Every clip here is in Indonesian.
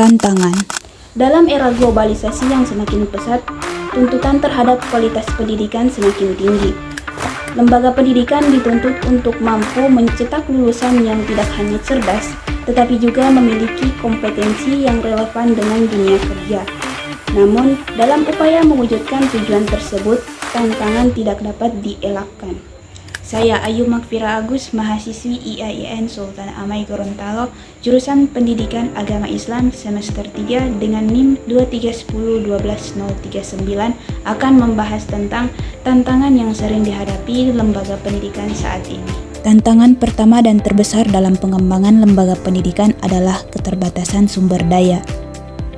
Tantangan. Dalam era globalisasi yang semakin pesat, tuntutan terhadap kualitas pendidikan semakin tinggi. Lembaga pendidikan dituntut untuk mampu mencetak lulusan yang tidak hanya cerdas, tetapi juga memiliki kompetensi yang relevan dengan dunia kerja. Namun, dalam upaya mewujudkan tujuan tersebut, tantangan tidak dapat dielakkan. Saya Ayu Makfira Agus, mahasiswi IAIN Sultan Amai Gorontalo, jurusan Pendidikan Agama Islam semester 3 dengan NIM 231212039 akan membahas tentang tantangan yang sering dihadapi lembaga pendidikan saat ini. Tantangan pertama dan terbesar dalam pengembangan lembaga pendidikan adalah keterbatasan sumber daya.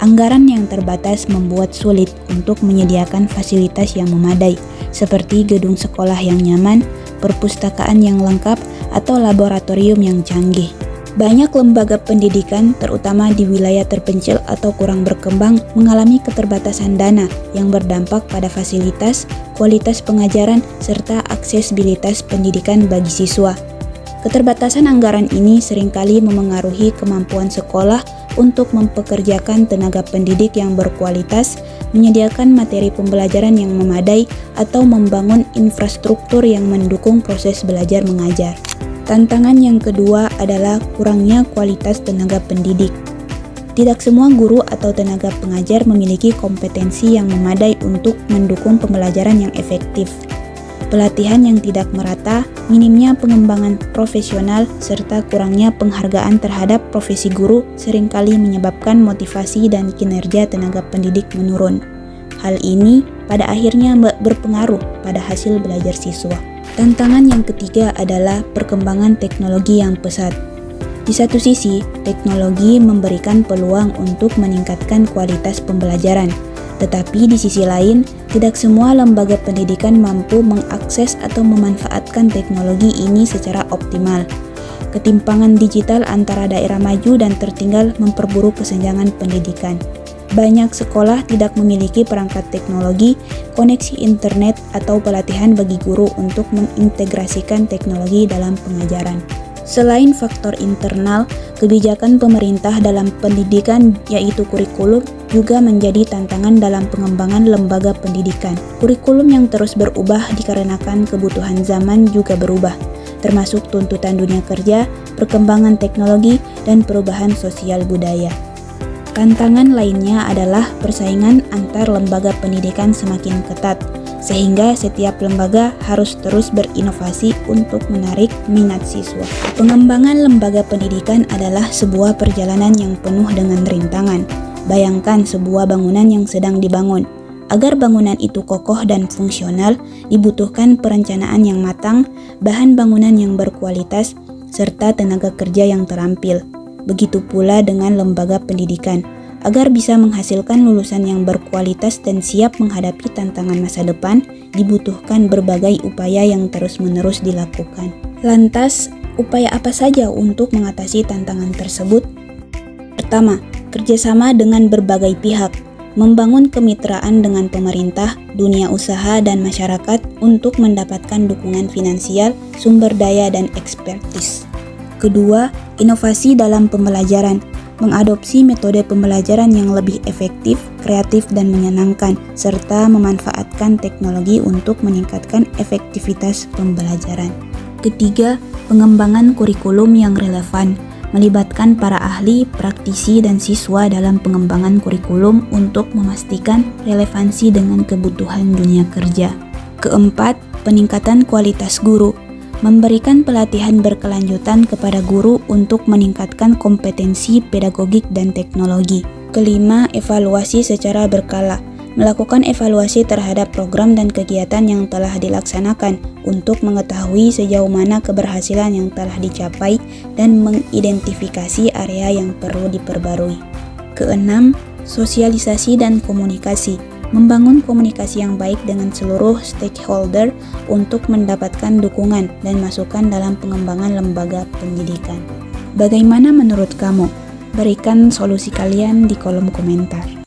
Anggaran yang terbatas membuat sulit untuk menyediakan fasilitas yang memadai, seperti gedung sekolah yang nyaman, perpustakaan yang lengkap, atau laboratorium yang canggih. Banyak lembaga pendidikan, terutama di wilayah terpencil atau kurang berkembang, mengalami keterbatasan dana yang berdampak pada fasilitas, kualitas pengajaran, serta aksesibilitas pendidikan bagi siswa. Keterbatasan anggaran ini seringkali memengaruhi kemampuan sekolah untuk mempekerjakan tenaga pendidik yang berkualitas, menyediakan materi pembelajaran yang memadai, atau membangun infrastruktur yang mendukung proses belajar mengajar. Tantangan yang kedua adalah kurangnya kualitas tenaga pendidik. Tidak semua guru atau tenaga pengajar memiliki kompetensi yang memadai untuk mendukung pembelajaran yang efektif. Pelatihan yang tidak merata, minimnya pengembangan profesional, serta kurangnya penghargaan terhadap profesi guru seringkali menyebabkan motivasi dan kinerja tenaga pendidik menurun. Hal ini pada akhirnya berpengaruh pada hasil belajar siswa. Tantangan yang ketiga adalah perkembangan teknologi yang pesat. Di satu sisi, teknologi memberikan peluang untuk meningkatkan kualitas pembelajaran. Tetapi di sisi lain, tidak semua lembaga pendidikan mampu mengakses atau memanfaatkan teknologi ini secara optimal. Ketimpangan digital antara daerah maju dan tertinggal memperburuk kesenjangan pendidikan. Banyak sekolah tidak memiliki perangkat teknologi, koneksi internet, atau pelatihan bagi guru untuk mengintegrasikan teknologi dalam pengajaran. Selain faktor internal, kebijakan pemerintah dalam pendidikan yaitu kurikulum juga menjadi tantangan dalam pengembangan lembaga pendidikan. Kurikulum yang terus berubah dikarenakan kebutuhan zaman juga berubah, termasuk tuntutan dunia kerja, perkembangan teknologi, dan perubahan sosial budaya. Tantangan lainnya adalah persaingan antar lembaga pendidikan semakin ketat, sehingga setiap lembaga harus terus berinovasi untuk menarik minat siswa. Pengembangan lembaga pendidikan adalah sebuah perjalanan yang penuh dengan rintangan. Bayangkan sebuah bangunan yang sedang dibangun. Agar bangunan itu kokoh dan fungsional, dibutuhkan perencanaan yang matang, bahan bangunan yang berkualitas, serta tenaga kerja yang terampil. Begitu pula dengan lembaga pendidikan. Agar bisa menghasilkan lulusan yang berkualitas dan siap menghadapi tantangan masa depan, dibutuhkan berbagai upaya yang terus-menerus dilakukan. Lantas, upaya apa saja untuk mengatasi tantangan tersebut? Pertama, kerjasama dengan berbagai pihak, membangun kemitraan dengan pemerintah, dunia usaha, dan masyarakat untuk mendapatkan dukungan finansial, sumber daya, dan ekspertis. Kedua, inovasi dalam pembelajaran, mengadopsi metode pembelajaran yang lebih efektif, kreatif, dan menyenangkan, serta memanfaatkan teknologi untuk meningkatkan efektivitas pembelajaran. Ketiga, pengembangan kurikulum yang relevan, melibatkan para ahli, praktisi, dan siswa dalam pengembangan kurikulum untuk memastikan relevansi dengan kebutuhan dunia kerja. Keempat, peningkatan kualitas guru, memberikan pelatihan berkelanjutan kepada guru untuk meningkatkan kompetensi pedagogik dan teknologi. Kelima, evaluasi secara berkala, melakukan evaluasi terhadap program dan kegiatan yang telah dilaksanakan untuk mengetahui sejauh mana keberhasilan yang telah dicapai dan mengidentifikasi area yang perlu diperbarui. Keenam, sosialisasi dan komunikasi, membangun komunikasi yang baik dengan seluruh stakeholder untuk mendapatkan dukungan dan masukan dalam pengembangan lembaga pendidikan. Bagaimana menurut kamu? Berikan solusi kalian di kolom komentar.